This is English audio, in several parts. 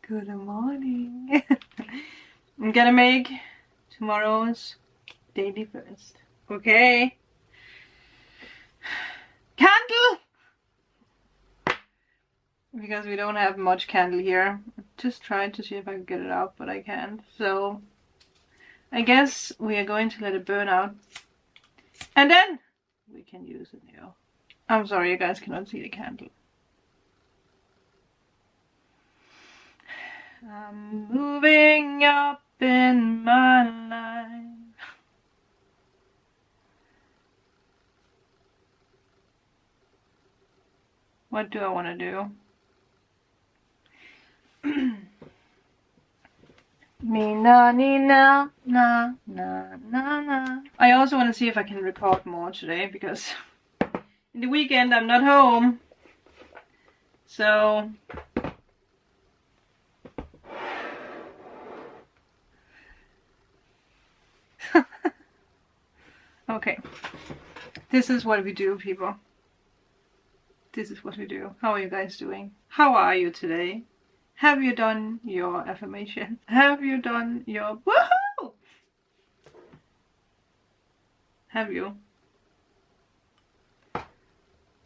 Good morning. I'm gonna make tomorrow's daily first. Okay. Candle! Because we don't have much candle here. Just trying to see if I can get it out, but I can't. So I guess we are going to let it burn out. And then we can use it now. I'm sorry you guys cannot see the candle. I'm moving up in my life. What do I want to do? Me na ni na na na na na. I also want to see if I can record more today because in the weekend I'm not home. So okay. This is what we do, people. This is what we do. How are you guys doing? How are you today? Have you done your affirmation? Have you done your woohoo? Have you?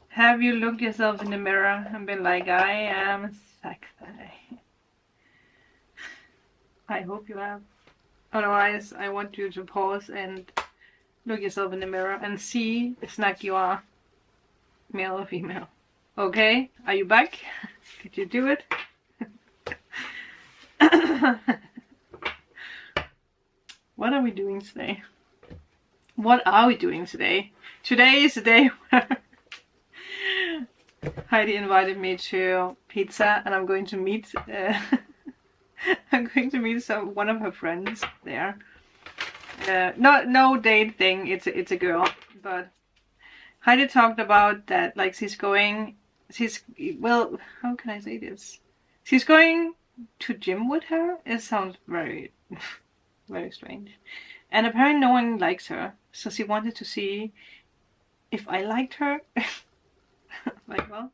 Have you looked yourself in the mirror and been like, I am sexy? I hope you have. Otherwise, I want you to pause and look yourself in the mirror and see the snack you are. Male or female. Okay? Are you back? Did you do it? What are we doing today? What are we doing today? Today is the day where Heidi invited me to pizza, and I'm going to meet I'm going to meet one of her friends there. No date thing. It's a girl, but Heidi talked about that. Like well, how can I say this? She's going to gym with her. It sounds very very strange, and apparently no one likes her, so she wanted to see if I liked her. Like, well,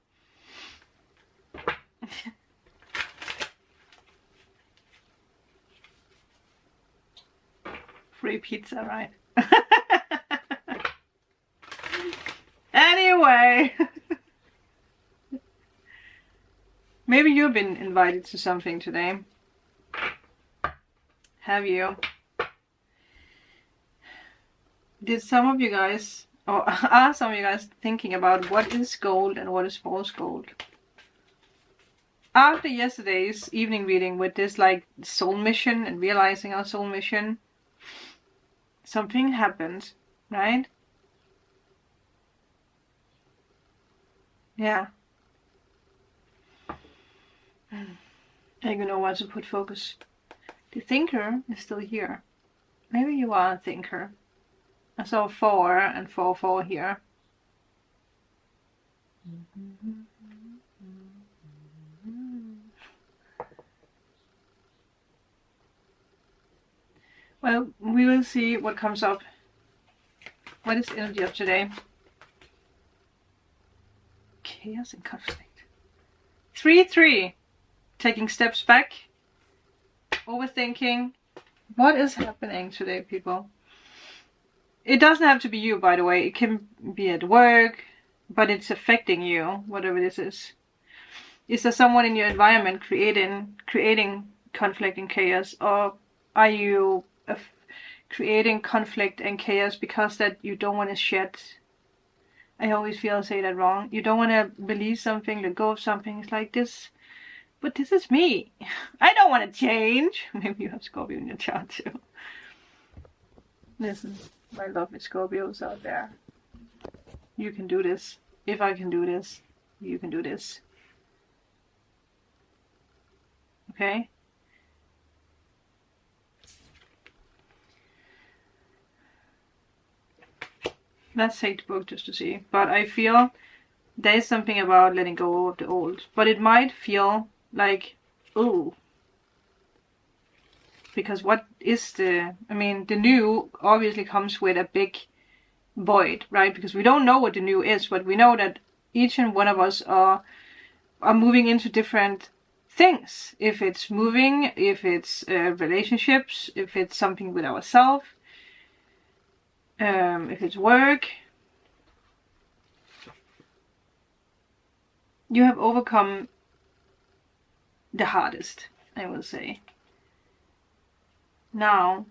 free pizza, right? Anyway, maybe you've been invited to something today. Have you? Did some of you guys, or are some of you guys thinking about what is gold and what is false gold? After yesterday's evening reading with this like soul mission and realizing our soul mission, something happened, right? Yeah. I don't know where to put focus. The thinker is still here. Maybe you are a thinker. I saw 4 and 4, 4 here. Well, we will see what comes up. What is the energy of today? Chaos and conflict. 3, 3. Taking steps back. Overthinking. What is happening today, people? It doesn't have to be you, by the way. It can be at work, but it's affecting you, whatever this is. Is there someone in your environment creating conflict and chaos, or are you creating conflict and chaos because that you don't want to shed? I always feel I say that wrong. You don't want to believe something, let go of something. It's like this, but this is me. I don't want to change. Maybe you have Scorpio in your chart too. Listen, my lovely Scorpios out there. You can do this. If I can do this, you can do this. Okay? Let's take the book just to see. But I feel there is something about letting go of the old. But it might feel like, ooh. Because what is the new obviously comes with a big void, right? Because we don't know what the new is, but we know that each and one of us are moving into different things. If it's moving, if it's relationships, if it's something with ourselves, if it's work. You have overcome the hardest, I will say. Now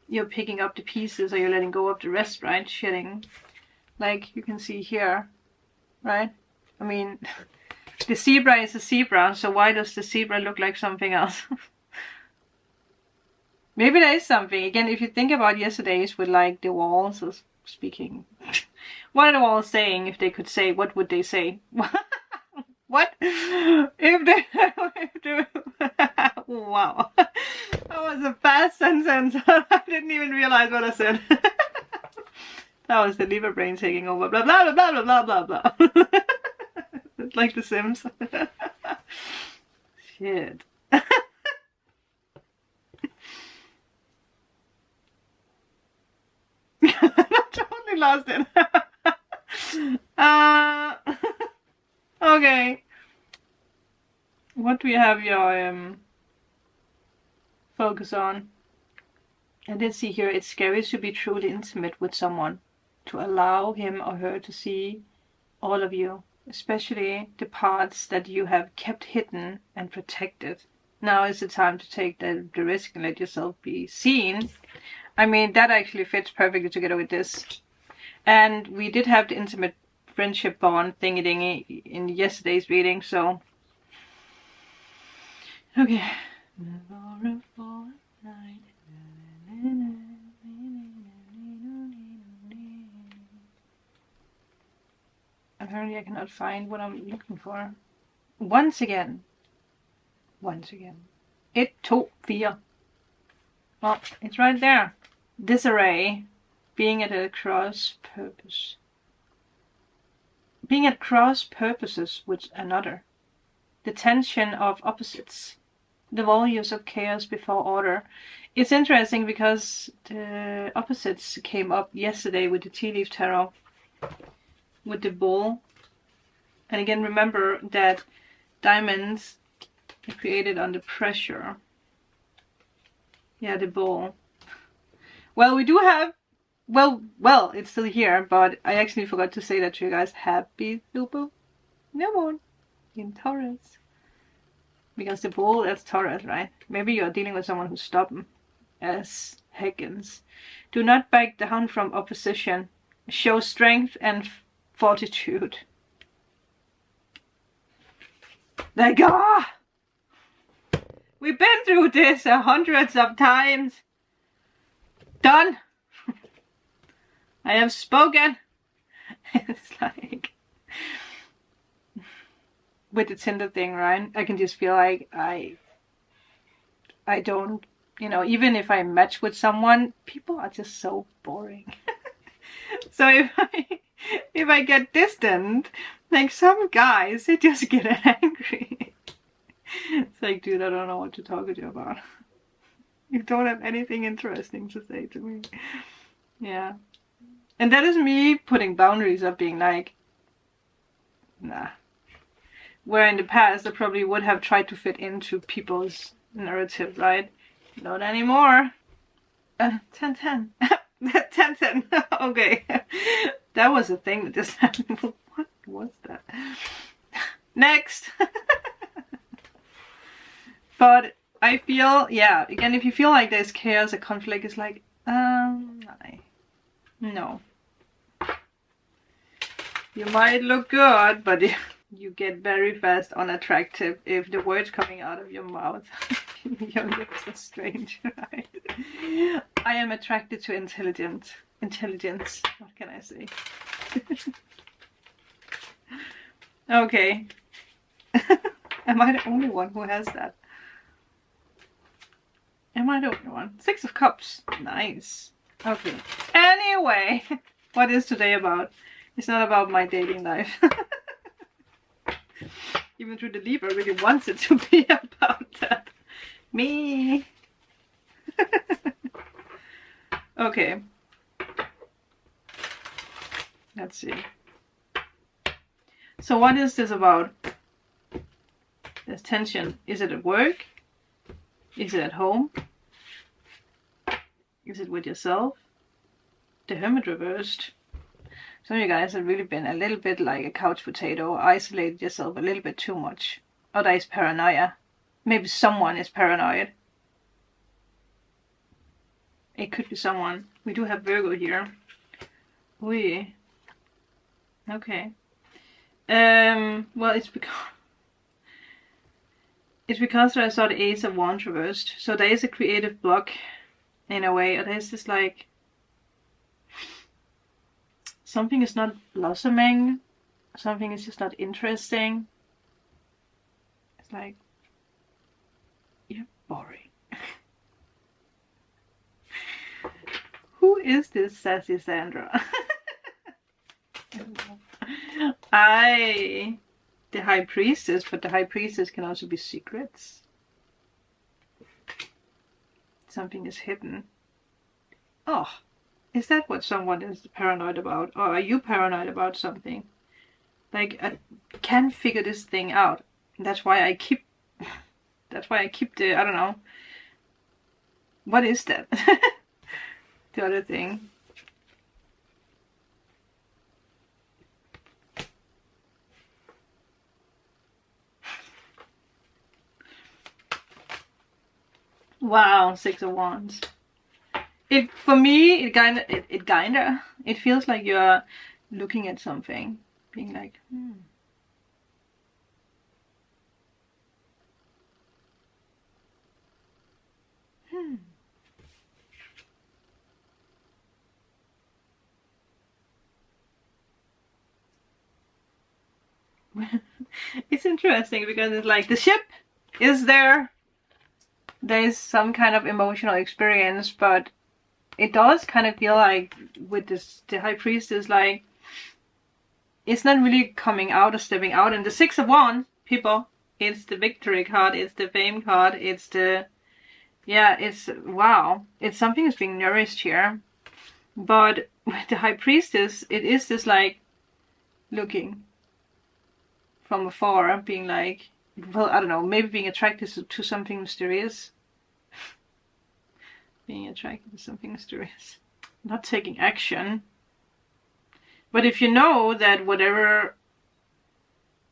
you're picking up the pieces, or you're letting go of the rest, right? Shedding, like you can see here, right? I mean, the zebra is a zebra, so why does the zebra look like something else? Maybe there is something. Again, if you think about yesterday's with like the walls speaking, what are the walls saying? If they could say, what would they say? What? If they wow. That was a fast sentence. I didn't even realize what I said. That was the Libra brain taking over. Blah, blah, blah, blah, blah, blah, blah, blah. It's like The Sims. Shit. I totally lost it. Okay. What do we have your focus on? I did see here, it's scary to be truly intimate with someone, to allow him or her to see all of you, especially the parts that you have kept hidden and protected. Now is the time to take the risk and let yourself be seen. I mean, that actually fits perfectly together with this. And we did have the intimate friendship bond thingy-dingy in yesterday's reading, so... Okay. Apparently I cannot find what I'm looking for. Once again. It took fear. Well, it's right there. Disarray. Being at a cross purpose. Being at cross purposes with another. The tension of opposites. The values of chaos before order. It's interesting because the opposites came up yesterday with the tea leaf tarot. With the bull. And again, remember that diamonds are created under pressure. Yeah, the bull. Well, we do have... Well, it's still here, but I actually forgot to say that to you guys. Happy super new moon in Taurus. Because the bull is Taurus, right? Maybe you're dealing with someone who's stubborn as heckens. Do not back down from opposition. Show strength and fortitude. Like, we've been through this hundreds of times. Done. I have spoken. It's like with the Tinder thing, right? I can just feel like I don't, you know, even if I match with someone, people are just so boring. So if I get distant, like some guys, they just get angry. It's like, dude, I don't know what to talk to you about. You don't have anything interesting to say to me. Yeah. And that is me putting boundaries up, being like, nah. Where in the past I probably would have tried to fit into people's narrative, right? Not anymore. 10-10. 10-10. Okay. That was a thing that just happened. What was that? Next. But I feel, yeah, again, if you feel like there's chaos, a conflict, is like, no. You might look good, but you get very fast unattractive if the words coming out of your mouth, your lips are strange, right? I am attracted to intelligence. What can I say? Okay. Am I the only one who has that? Am I the only one? 6 of Cups. Nice. Okay. Anyway, what is today about? It's not about my dating life. Even though the Libra really wants it to be about that. Me. Okay. Let's see. So what is this about? The There's tension. Is it at work? Is it at home? Is it with yourself? The Hermit reversed. Some of you guys have really been a little bit like a couch potato, isolated yourself a little bit too much. Or there is paranoia. Maybe someone is paranoid. It could be someone. We do have Virgo here. Ui. Okay. Well, it's because I saw the Ace of Wands reversed. So there is a creative block in a way. Or there's this like something is not blossoming. Something is just not interesting. It's like you're boring. Who is this sassy Sandra? The High Priestess, but the High Priestess can also be secrets. Something is hidden. Oh, is that what someone is paranoid about? Or are you paranoid about something? Like, I can't figure this thing out. That's why I keep the, I don't know. What is that? The other thing. Wow, Six of Wands. For me, it feels like you're looking at something, being like, It's interesting because it's like the ship is there. There's some kind of emotional experience, but it does kind of feel like with this, the High Priestess, like it's not really coming out or stepping out. And the Six of Wands, people, it's the victory card, it's the fame card, it's the, yeah, it's, wow, it's something that's being nourished here. But with the High Priestess, it is this like looking from afar, being like, well, I don't know, maybe being attracted to something mysterious. Being attracted to something mysterious. Not taking action. But if you know that whatever...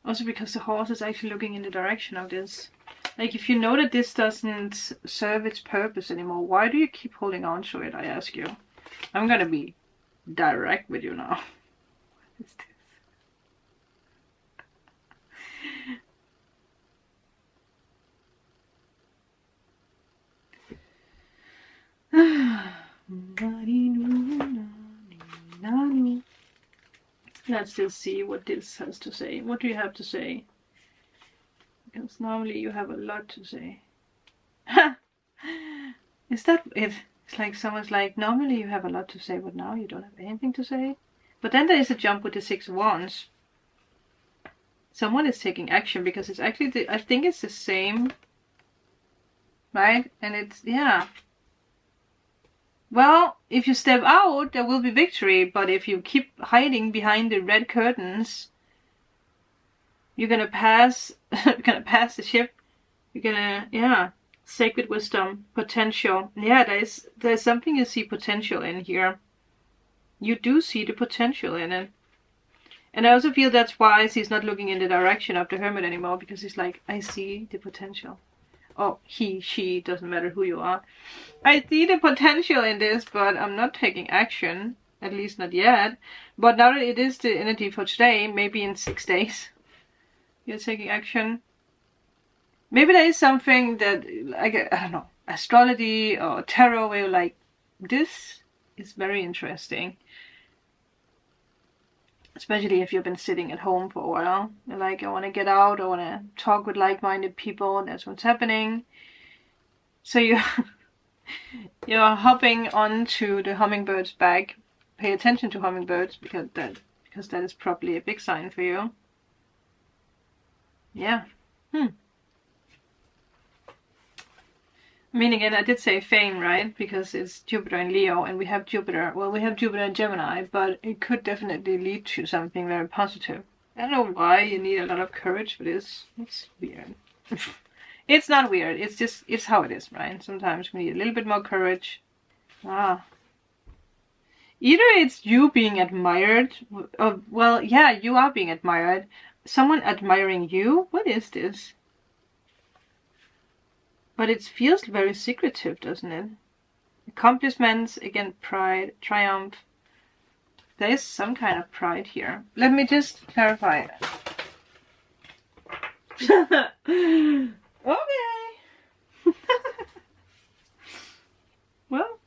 Also because the horse is actually looking in the direction of this. Like if you know that this doesn't serve its purpose anymore, why do you keep holding on to it, I ask you? I'm gonna be direct with you now. What is this? Let's just see what this has to say. What do you have to say? Because normally you have a lot to say. Is that it? It's like someone's like, normally you have a lot to say, but now you don't have anything to say. But then there is a jump with the Six of Wands. Someone is taking action because it's actually, I think it's the same. Right? And it's, yeah. Well, if you step out, there will be victory, but if you keep hiding behind the red curtains, you're gonna pass, the ship. You're gonna, yeah, sacred wisdom, potential. Yeah, there's something you see potential in here. You do see the potential in it. And I also feel that's why he's not looking in the direction of the Hermit anymore, because he's like, I see the potential. Oh, he, she, doesn't matter who you are. I see the potential in this, but I'm not taking action. At least not yet. But now that it is the energy for today, maybe in 6 days, you're taking action. Maybe there is something that, like, I don't know, astrology or tarot, where you're like, this is very interesting. Especially if you've been sitting at home for a while. You're like, I want to get out, I want to talk with like-minded people, that's what's happening. So you're hopping onto the hummingbird's back. Pay attention to hummingbirds, because that is probably a big sign for you. Yeah. I mean, again, I did say fame, right? Because it's Jupiter in Leo, and we have Jupiter. Well, we have Jupiter in Gemini, but it could definitely lead to something very positive. I don't know why you need a lot of courage for this. It's weird. It's not weird. It's just, it's how it is, right? Sometimes we need a little bit more courage. Ah. Either it's you being admired, well, yeah, you are being admired. Someone admiring you? What is this? But it feels very secretive, doesn't it? Accomplishments, again, pride, triumph. There is some kind of pride here. Let me just clarify. Okay. Well,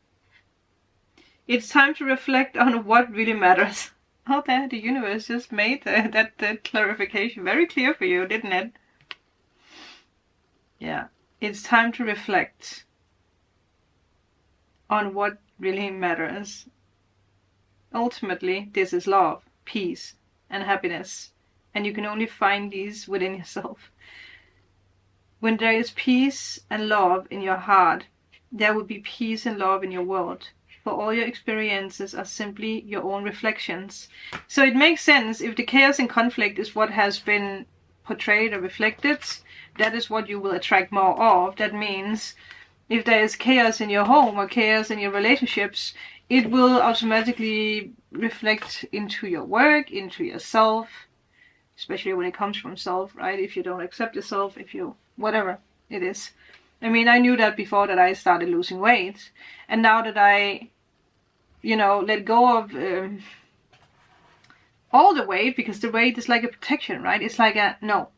it's time to reflect on what really matters. Oh, there, the universe just made that clarification very clear for you, didn't it? Yeah, it's time to reflect on what really matters. Ultimately, this is love, peace, and happiness. And you can only find these within yourself. When there is peace and love in your heart, there will be peace and love in your world. For all your experiences are simply your own reflections. So it makes sense, if the chaos and conflict is what has been portrayed or reflected, that is what you will attract more of. That means if there is chaos in your home or chaos in your relationships, it will automatically reflect into your work, into yourself, especially when it comes from self, right? If you don't accept yourself, if you, whatever it is. I mean, I knew that before that I started losing weight. And now that I, let go of all the weight, because the weight is like a protection, right? It's like no,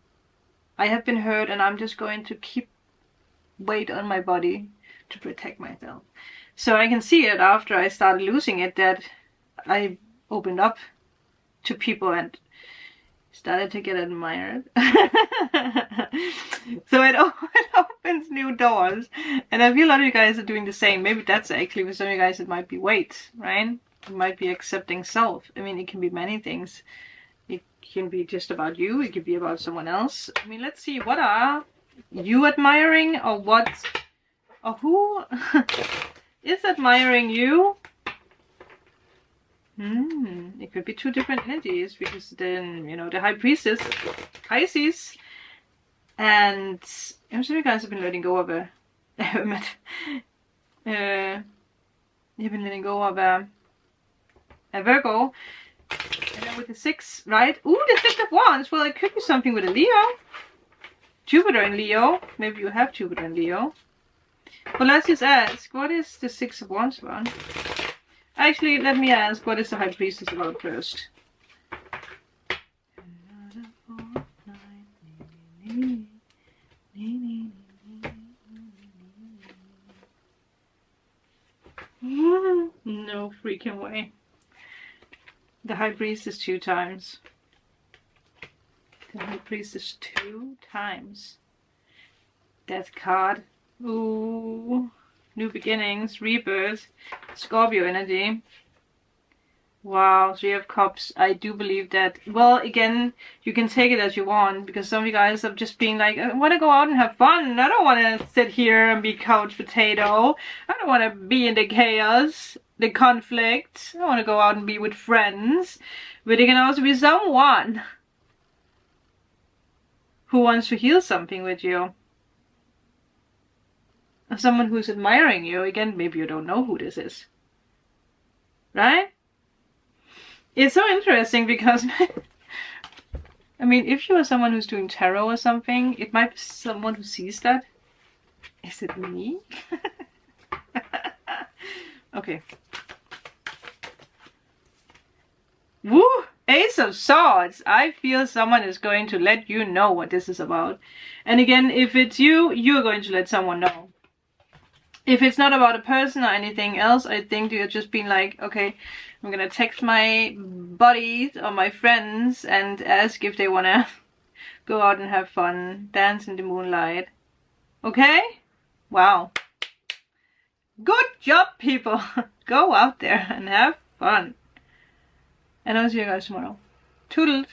I have been hurt and I'm just going to keep weight on my body to protect myself. So I can see it after I started losing it, that I opened up to people and started to get admired. So it opens new doors, and I feel a lot of you guys are doing the same. Maybe that's actually, for some of you guys, it might be weight, right? It might be accepting self. I mean, it can be many things. It can be just about you, it could be about someone else. I mean, let's see, what are you admiring, or what, or who is admiring you? It could be two different energies, because then, the High Priestess, Pisces, and I'm sure you guys have been letting go of a Hermit. You've been letting go of a Virgo. And then with the 6, right? Ooh, the 6 of Wands. Well, it could be something with a Leo. Jupiter in Leo. Maybe you have Jupiter in Leo. But let's just ask, what is the 6 of Wands about? Actually, let me ask, what is the High Priestess about first? No freaking way. The High Priestess 2 times. The High Priestess 2 times. Death card. Ooh. New beginnings, rebirth, Scorpio energy. Wow, 3 of Cups. I do believe that. Well, again, you can take it as you want, because some of you guys are just being like, I want to go out and have fun. I don't want to sit here and be couch potato. I don't want to be in the chaos, the conflict. I want to go out and be with friends. But it can also be someone who wants to heal something with you. Someone who's admiring you. Again, maybe you don't know who this is, right? It's so interesting because I mean, if you are someone who's doing tarot or something, it might be someone who sees that. Is it me? Okay. Woo! Ace of Swords. I feel someone is going to let you know what this is about. And again, if it's you, you're going to let someone know. If it's not about a person or anything else, I think you're just being like, okay, I'm gonna text my buddies or my friends and ask if they wanna go out and have fun, dance in the moonlight. Okay? Wow. Good job, people. Go out there and have fun. And I'll see you guys tomorrow. Toodles.